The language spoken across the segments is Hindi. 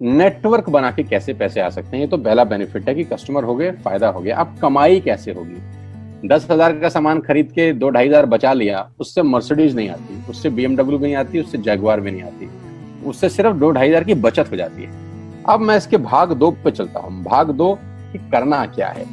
नेटवर्क बना के कैसे पैसे आ सकते हैं, ये तो पहला बेनिफिट है कि कस्टमर हो गए, फायदा हो गया। अब कमाई कैसे होगी? 10,000 का सामान खरीद के 2-2,500 बचा लिया, उससे मर्सिडीज नहीं आती, उससे BMW भी नहीं आती, उससे जैगवार भी नहीं आती, उससे सिर्फ 2-2,500 की बचत हो जाती है। अब मैं इसके भाग 2 पे चलता हूँ। भाग 2 कि करना क्या है,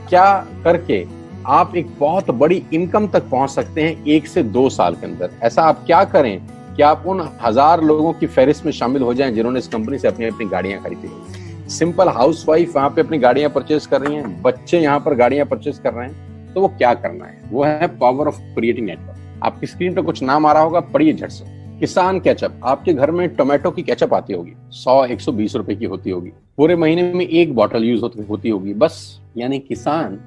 क्या करके आप एक बहुत बड़ी इनकम तक पहुंच सकते हैं 1 से 2 साल के अंदर। ऐसा आप क्या करें कि आप उन 1000 लोगों की फहरिस्त में शामिल हो जाएं जिन्होंने इस कंपनी से अपनी अपनी गाड़ियां खरीदी। सिंपल हाउसवाइफ वहां पे अपनी गाड़ियां परचेज कर रही हैं, बच्चे यहाँ पर गाड़ियां परचेज कर रहे हैं। तो वो क्या करना है, वो है पावर ऑफ क्रिएटिंग नेटवर्क। आपकी स्क्रीन पे कुछ नाम आ रहा होगा, पढ़िए झट से। किसान केचप, आपके घर में टोमेटो की केचप आती होगी, 100-120 रुपए की होती होगी, पूरे महीने में 1 बॉटल यूज होती होगी बस। यानी किसान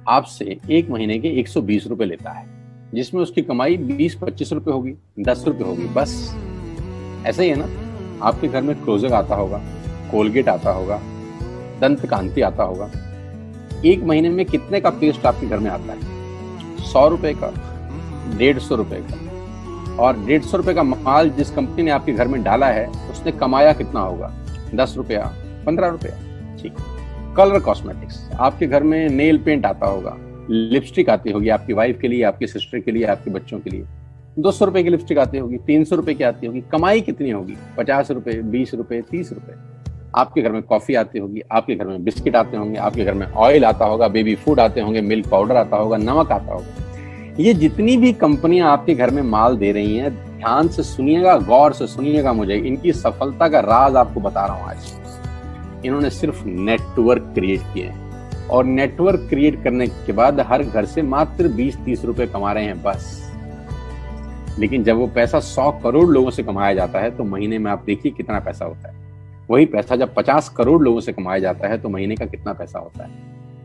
आपसे 1 महीने के 120 रुपए लेता है, जिसमें उसकी कमाई 20-25 रुपए होगी, 10 रुपए होगी बस। ऐसा ही है ना? आपके घर में क्लोजर आता होगा, कोलगेट आता होगा, दंत कांति आता होगा। 1 महीने में कितने का पेस्ट आपके घर में आता है? 100 रुपए का, 150 रुपए का। और 150 रुपए का माल जिस कंपनी ने आपके घर में डाला है, उसने कमाया कितना होगा? 10 रुपया, 15 रुपया। ठीक। कलर कॉस्मेटिक्स, आपके घर में नेल पेंट आता होगा, लिपस्टिक आती होगी आपकी वाइफ के लिए, आपकी सिस्टर के लिए, आपके बच्चों के लिए। 200 रुपए की लिपस्टिक आती होगी, 300 रुपए की आती होगी। कमाई कितनी होगी? 50 रुपए, 20 रुपए, 30 रुपए। आपके घर में कॉफी आती होगी, आपके घर में बिस्किट आते होंगे, आपके घर में ऑयल आता होगा, बेबी फूड आते होंगे, मिल्क पाउडर आता होगा, नमक आता होगा। ये जितनी भी कंपनियां आपके घर में माल दे रही हैं, ध्यान से सुनिएगा, गौर से सुनिएगा मुझे। इनकी सफलता का राज आपको बता रहा हूं आज। इन्होंने सिर्फ नेटवर्क क्रिएट किए हैं, और नेटवर्क क्रिएट करने के बाद हर घर से मात्र 20-30 रुपए कमा रहे हैं बस। लेकिन जब वो पैसा 100 करोड़ लोगों से कमाया जाता है तो महीने में आप देखिए कितना पैसा होता है। वही पैसा जब 50 करोड़ लोगों से कमाया जाता है तो महीने का कितना पैसा होता है।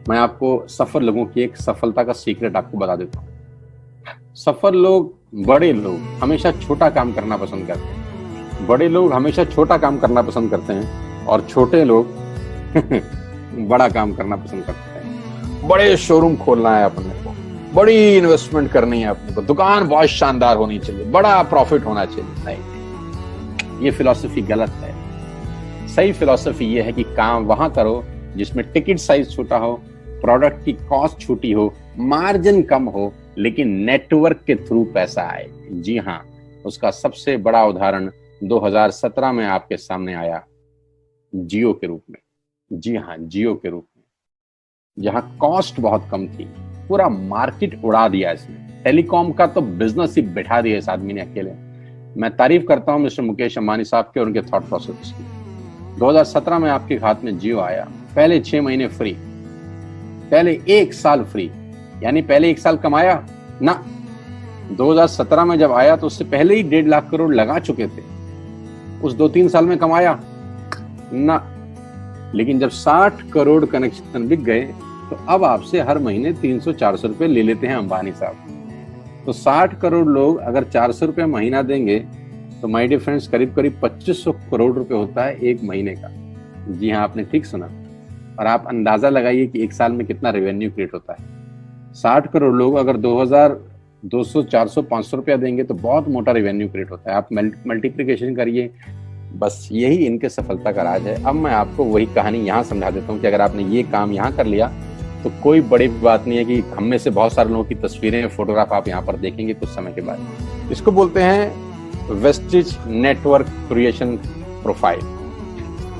मैं आपको सफल लोगों की एक सफलता का सीक्रेट आपको बता देता हूँ। सफल लोग, बड़े लोग हमेशा छोटा काम करना पसंद करते हैं। बड़े लोग हमेशा छोटा काम करना पसंद करते हैं, और छोटे लोग बड़ा काम करना पसंद करते हैं। बड़े शोरूम खोलना है अपने को, बड़ी इन्वेस्टमेंट करनी है अपने को, दुकान बहुत शानदार होनी चाहिए, बड़ा प्रॉफिट होना चाहिए। नहीं, ये फिलॉसफी गलत है। सही फिलॉसफी ये है कि काम वहां करो जिसमें टिकट साइज छोटा हो, प्रोडक्ट की कॉस्ट छोटी हो, मार्जिन कम हो, लेकिन नेटवर्क के थ्रू पैसा आए। जी हाँ, उसका सबसे बड़ा उदाहरण 2017 में आपके सामने आया, जियो के रूप में। जी हाँ, जियो के रूप में, जहां कॉस्ट बहुत कम थी, पूरा मार्केट उड़ा दिया इसने। टेलीकॉम का तो बिजनेस ही बैठा दिया इस आदमी ने अकेले। मैं तारीफ करता हूं मिस्टर मुकेश अंबानी साहब के और उनके थॉट प्रोसेस की। 2017 में आपके हाथ में जियो आया, पहले 6 महीने फ्री, पहले 1 साल फ्री। यानी पहले 1 साल कमाया ना। 2017 में जब आया तो उससे पहले ही 1.5 लाख करोड़ लगा चुके थे। उस 2-3 साल में कमाया ना। लेकिन जब 60 करोड़ कनेक्शन बिक गए तो अब आपसे हर महीने 300-400 रुपए ले लेते हैं अंबानी साहब। तो 60 करोड़ लोग अगर 400 रुपए महीना देंगे तो माय डियर फ्रेंड्स, करीब करीब 2500 करोड़ रुपए होता है 1 महीने का। जी हाँ, आपने ठीक सुना। और आप अंदाजा लगाइए कि 1 साल में कितना रेवेन्यू क्रिएट होता है। 60 करोड़ लोग अगर 2000, 200, 400, 500 रुपया देंगे तो बहुत मोटा रेवेन्यू क्रिएट होता है। आप मल्टीप्लिकेशन करिए। बस यही इनके सफलता का राज है। अब मैं आपको वही कहानी यहाँ समझा देता हूँ कि अगर आपने ये काम यहाँ कर लिया तो कोई बड़ी बात नहीं है कि हम में से बहुत सारे लोगों की तस्वीरें, फोटोग्राफ आप यहाँ पर देखेंगे कुछ समय के बाद। इसको बोलते हैं वेस्टिज नेटवर्क क्रिएशन प्रोफाइल।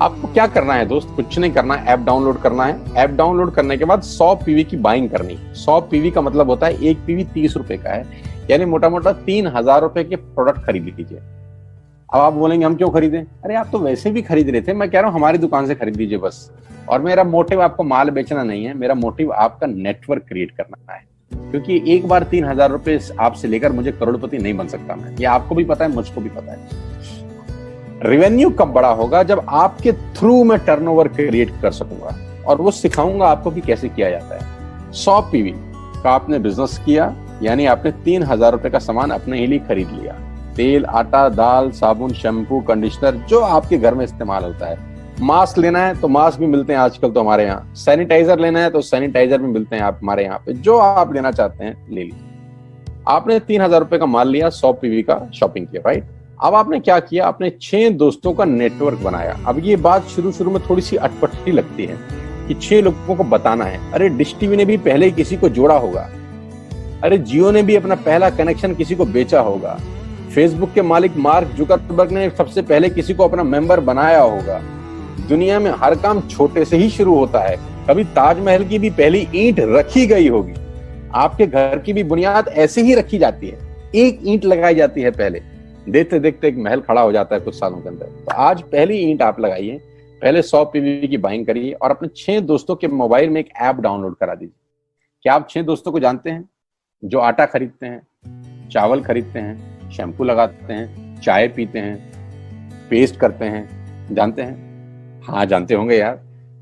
आपको क्या करना है दोस्त? कुछ नहीं करना है, ऐप डाउनलोड करना है। ऐप डाउनलोड करने के बाद 100 पीवी की बाइंग करनी है। 100 पीवी का मतलब होता है 1 पीवी 30 रुपए का है, यानी मोटा मोटा 3000 रुपए के प्रोडक्ट खरीद लीजिए। अब आप बोलेंगे हम क्यों खरीदें? अरे आप तो वैसे भी खरीद रहे थे, मैं कह रहा हूँ हमारी दुकान से खरीद लीजिए बस। और मेरा मोटिव आपको माल बेचना नहीं है, मेरा मोटिव आपका नेटवर्क क्रिएट करना है। क्योंकि एक बार 3000 रुपए आपसे लेकर मुझे करोड़पति नहीं बन सकता मैं। ये आपको भी पता है, मुझको भी पता है। रेवेन्यू कब बड़ा होगा? जब आपके थ्रू मैं टर्नओवर क्रिएट कर सकूंगा, और वो सिखाऊंगा आपको कि कैसे किया जाता है। 100 पीवी का आपने बिजनेस किया, यानी आपने 3000 रुपए का सामान अपने ही लिए खरीद लिया। तेल, आटा, दाल, साबुन, शैम्पू, कंडीशनर, जो आपके घर में इस्तेमाल होता है। मास्क लेना है तो मास्क भी मिलते हैं आजकल तो हमारे यहाँ। सैनिटाइजर लेना है तो सैनिटाइजर भी मिलते हैं आप हमारे यहाँ पे। जो आप लेना चाहते हैं ले लीजिए। आपने 3000 रुपए का माल लिया, 100 पीवी का शॉपिंग किया, राइट? अब आपने क्या किया, आपने 6 दोस्तों का नेटवर्क बनाया। अब ये बात शुरू शुरू में थोड़ी सी अटपटी लगती है कि 6 लोगों को बताना है। अरे डिश टीवी ने भी पहले किसी को जोड़ा होगा, अरे जियो ने भी अपना पहला कनेक्शन किसी को बेचा होगा, फेसबुक के मालिक मार्क जुकरबर्ग ने सबसे पहले किसी को अपना मेंबर बनाया होगा। दुनिया में हर काम छोटे से ही शुरू होता है। कभी ताजमहल की भी पहली ईंट रखी गई होगी, आपके घर की भी बुनियाद ऐसे ही रखी जाती है, एक ईंट लगाई जाती है पहले, देखते देखते एक महल खड़ा हो जाता है कुछ सालों के अंदर। तो आज पहली ईंट आप लगाइए, पहले 100 पीवी की बाइंग करिए और अपने 6 दोस्तों के मोबाइल में एक ऐप डाउनलोड करा दीजिए। क्या आप 6 दोस्तों को जानते हैं जो आटा खरीदते हैं, चावल खरीदते हैं, शैम्पू लगाते हैं, चाय पीते हैं, पेस्ट करते हैं? जानते हैं? हाँ जानते होंगे यार।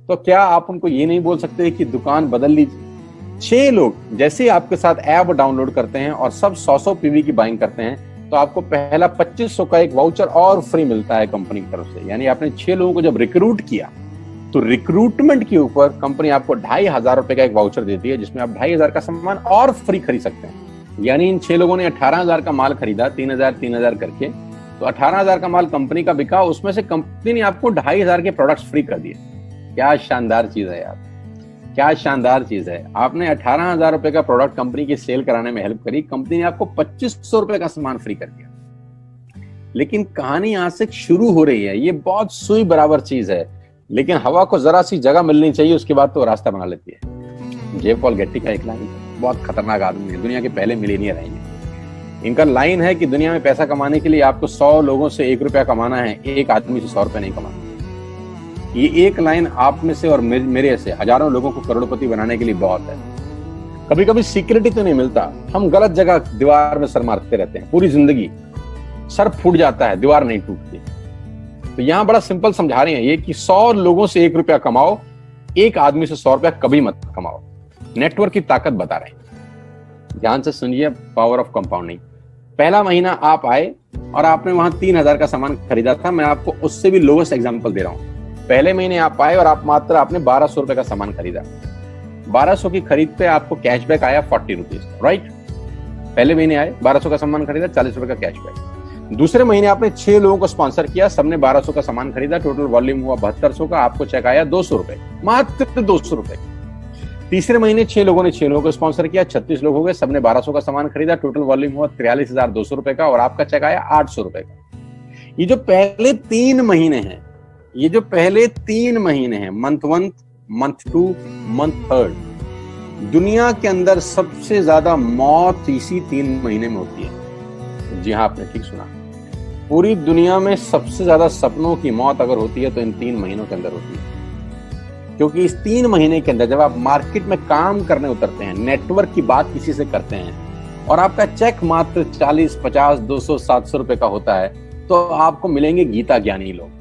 तो क्या आप उनको ये नहीं बोल सकते कि दुकान बदल लीजिए? 6 लोग जैसे आपके साथ ऐप डाउनलोड करते हैं और सब 100 पीवी की बाइंग करते हैं तो आपको पहला 2500 का एक वाउचर और फ्री मिलता है कंपनी की तरफ से। यानी आपने 6 लोगों को जब रिक्रूट किया तो रिक्रूटमेंट के ऊपर कंपनी आपको 2500 रुपए का एक वाउचर देती है जिसमें आप 2500 का सामान और फ्री खरीद सकते हैं। यानी इन 6 लोगों ने 18,000 का माल खरीदा, 3,000 करके, तो 18,000 का माल कंपनी का बिका, उसमें से कंपनी ने आपको 2500 के प्रोडक्ट्स फ्री कर दिए। क्या शानदार चीज है यार, क्या शानदार चीज है। आपने 18,000 रुपए का प्रोडक्ट कंपनी की सेल कराने में हेल्प करी, कंपनी ने आपको 2500 रुपए का सामान फ्री कर दिया। लेकिन कहानी यहां से शुरू हो रही है। ये बहुत सुई बराबर चीज है, लेकिन हवा को जरा सी जगह मिलनी चाहिए, उसके बाद तो रास्ता बना लेती है। जे पॉल गेट्टी का एक लाइन, बहुत खतरनाक आदमी है, दुनिया के पहले मिलीनियर हैं ये। इनका लाइन है कि दुनिया में पैसा कमाने के लिए आपको 100 लोगों से 1 रुपया कमाना है, एक आदमी से 100 रुपया नहीं कमाना। ये एक लाइन आप में से और मेरे से हजारों लोगों को करोड़पति बनाने के लिए बहुत है। कभी कभी सिक्योरिटी तो नहीं मिलता, हम गलत जगह दीवार में सर मारते रहते हैं, पूरी जिंदगी सर फूट जाता है, दीवार नहीं टूटती। तो यहां बड़ा सिंपल समझा रहे हैं ये कि 100 लोगों से 1 रुपया कमाओ, एक आदमी से 100 रुपया कभी मत कमाओ। नेटवर्क की ताकत बता रहे हैं, ध्यान से सुनिए, पावर ऑफ कंपाउंडिंग। पहला महीना आप आए और आपने वहां 3,000 का सामान खरीदा था। मैं आपको उससे भी लोवेस्ट एग्जांपल दे रहा हूं। पहले महीने आप आए और आप मात्र आपने 1200 रुपए का सामान खरीदा। 1200 की खरीद पे आपको कैशबैक आया 40 रुपीज, राइट? पहले महीने आए, 1200 का सामान खरीदा, 40 रुपए का कैशबैक। दूसरे महीने आपने 6 लोगों को स्पॉन्सर किया, सबने 1200 का सामान खरीदा, टोटल वॉल्यूम हुआ 7200 का, आपको चेक आया 200 रुपए, मात्र 200 रुपए। तीसरे महीने 6 लोगों ने 6 लोगों को स्पॉन्सर किया, 36 लोग हो गए, सबने 1200 का सामान खरीदा, टोटल वॉल्यूम हुआ 43,200 रुपए का और आपका चेक आया 800 रुपए का। ये जो पहले 3 महीने हैं, ये जो पहले 3 महीने हैं, मंथ 1, मंथ 2, मंथ 3, दुनिया के अंदर सबसे ज्यादा मौत इसी 3 महीने में होती है। जी हाँ, आपने ठीक सुना, पूरी दुनिया में सबसे ज्यादा सपनों की मौत अगर होती है तो इन 3 महीनों के अंदर होती है। क्योंकि इस 3 महीने के अंदर जब आप मार्केट में काम करने उतरते हैं, नेटवर्क की बात किसी से करते हैं और आपका चेक मात्र 40, 50, 200, 700 रुपए का होता है, तो आपको मिलेंगे गीता ज्ञानी लोग।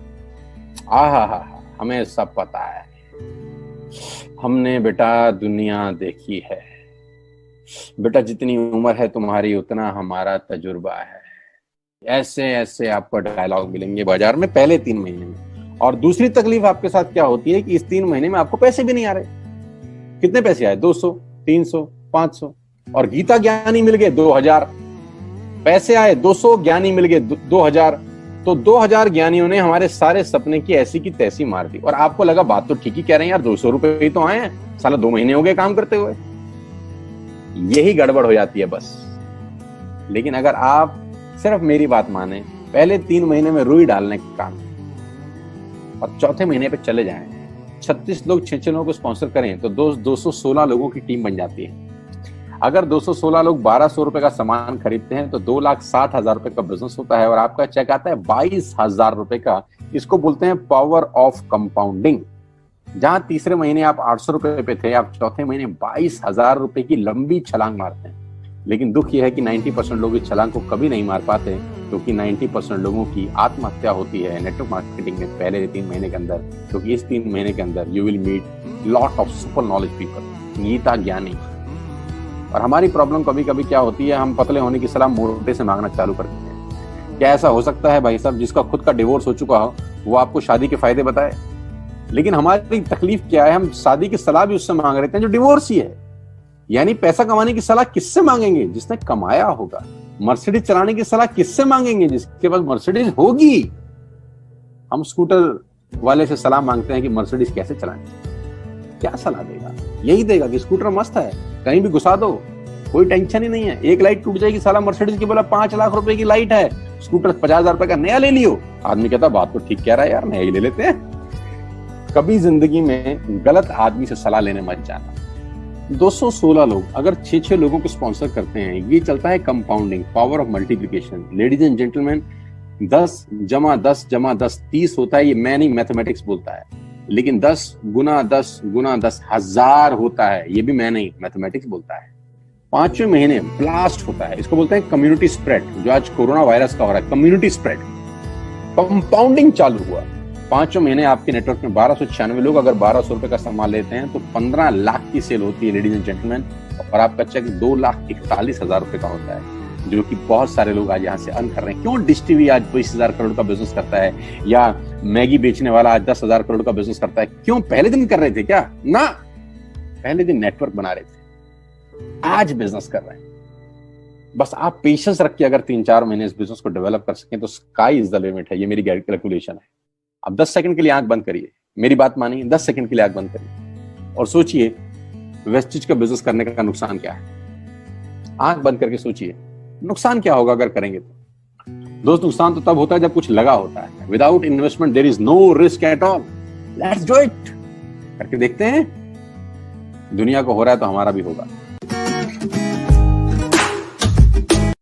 हा, हमें सब पता है, हमने बेटा दुनिया देखी है, बेटा जितनी उम्र है तुम्हारी उतना हमारा तजुर्बा है। ऐसे ऐसे आपको डायलॉग मिलेंगे बाजार में पहले 3 महीने में। और दूसरी तकलीफ आपके साथ क्या होती है कि इस 3 महीने में आपको पैसे भी नहीं आ रहे। कितने पैसे आए? 200, 300, 500 और गीता ज्ञानी मिल गए 2000। पैसे आए 200, ज्ञानी मिल गए 2000। तो 2000 ज्ञानियों ने हमारे सारे सपने की ऐसी की तैसी मार दी। और आपको लगा बात तो ठीक ही कह रहे हैं यार, 200 रुपए ही तो आए हैं, साला 2 महीने हो गए काम करते हुए। यही गड़बड़ हो जाती है बस। लेकिन अगर आप सिर्फ मेरी बात माने, पहले 3 महीने में रुई डालने का काम और चौथे महीने पे चले जाएं, 36 लोग 6 लोगों को स्पॉन्सर करें तो 216 लोगों की टीम बन जाती है। अगर 216 लोग 1200 रुपए का सामान खरीदते हैं तो 2,60,000 रुपए का बिजनेस होता है और आपका चेक आता है 22,000 रुपए का। इसको बोलते हैं पावर ऑफ कंपाउंडिंग। जहां तीसरे महीने आप 800 रुपए पे थे, आप चौथे महीने 22,000 रुपए की लंबी छलांग मारते हैं। लेकिन दुख यह है कि 90% लोग इस छलांग को कभी नहीं मार पाते, क्योंकि 90% लोगों की आत्महत्या होती है नेटवर्क मार्केटिंग में पहले 3 महीने के अंदर। क्योंकि इस 3 महीने के अंदर you will meet lot of super knowledge people, Geeta Gyani. और हमारी प्रॉब्लम कभी कभी क्या होती है, हम पतले होने की सलाह मोटे से मांगना चालू कर देते हैं। क्या ऐसा हो सकता है भाई साहब, जिसका खुद का डिवोर्स हो चुका हो वो आपको शादी के फायदे बताए? लेकिन हमारी तकलीफ क्या है, हम शादी की सलाह भी उससे मांग रहे हैं जो डिवोर्स ही है। यानी पैसा कमाने की सलाह किससे मांगेंगे? जिसने कमाया होगा। मर्सिडीज चलाने की सलाह किससे मांगेंगे? जिसके पास मर्सिडीज होगी। हम स्कूटर वाले से सलाह मांगते हैं कि मर्सिडीज कैसे चलाएं। क्या सलाह देगा? यही देगा कि स्कूटर मस्त है, कहीं भी घुसा दो, कोई टेंशन ही नहीं है। एक लाइट टूट जाएगी, साला मर्सिडीज की बोला 5 लाख रुपए की लाइट है, स्कूटर 50,000 रुपए का नया ले लियो। आदमी कहता बात तो ठीक कह रहा है यार, नया ही ले लेते हैं। कभी जिंदगी में गलत आदमी से सलाह लेने मत जाना। 216 लोग अगर 6-6 लोगों को स्पॉन्सर करते हैं, ये चलता है compounding, power of multiplication. Ladies and gentleman, 10 जमा 10 जमा 10 30 होता है। ये मैं नहीं, मैथमेटिक्स बोलता है। लेकिन 10 गुना 10 गुना 10 1000 होता है। ये भी मैं नहीं, मैथमेटिक्स बोलता है। 5वें महीने ब्लास्ट होता है, इसको बोलते हैं कम्युनिटी स्प्रेड, जो आज कोरोना वायरस का हो रहा है। कम्युनिटी स्प्रेड, कंपाउंडिंग चालू हुआ। 5वें महीने आपके नेटवर्क में 1296 लोग अगर 1200 रुपए का सामान लेते हैं तो 15 लाख की सेल होती है लेडीज एंड जेंटलमैन। और आपका चेक 2,41,000 रुपए का होता है, जो कि बहुत सारे लोग आज यहाँ से अर्न कर रहे हैं। क्यों डिश टीवी आज 20,000 करोड़ का बिजनेस करता है, या मैगी बेचने वाला आज 10,000 करोड़ का बिजनेस करता है? क्यों? पहले दिन कर रहे थे क्या? ना, पहले दिन नेटवर्क बना रहे थे, आज बिजनेस कर रहे हैं। बस आप पेशेंस रख के अगर 3-4 महीने इस बिजनेस को डेवलप कर सकें तो स्काई इज द लिमिट है। ये मेरी कैलकुलेशन है। अब 10 सेकंड के लिए आंख बंद करिए, मेरी बात मानिए, 10 सेकंड के लिए आंख बंद करिए और सोचिए वेस्टिज का बिजनेस करने का नुकसान क्या है। आंख बंद करके सोचिए नुकसान क्या होगा अगर करेंगे तो। दोस्त, नुकसान तो तब होता है जब कुछ लगा होता है। Without investment there is no risk at all. Let's do it. करके देखते हैं, दुनिया को हो रहा है तो हमारा भी होगा।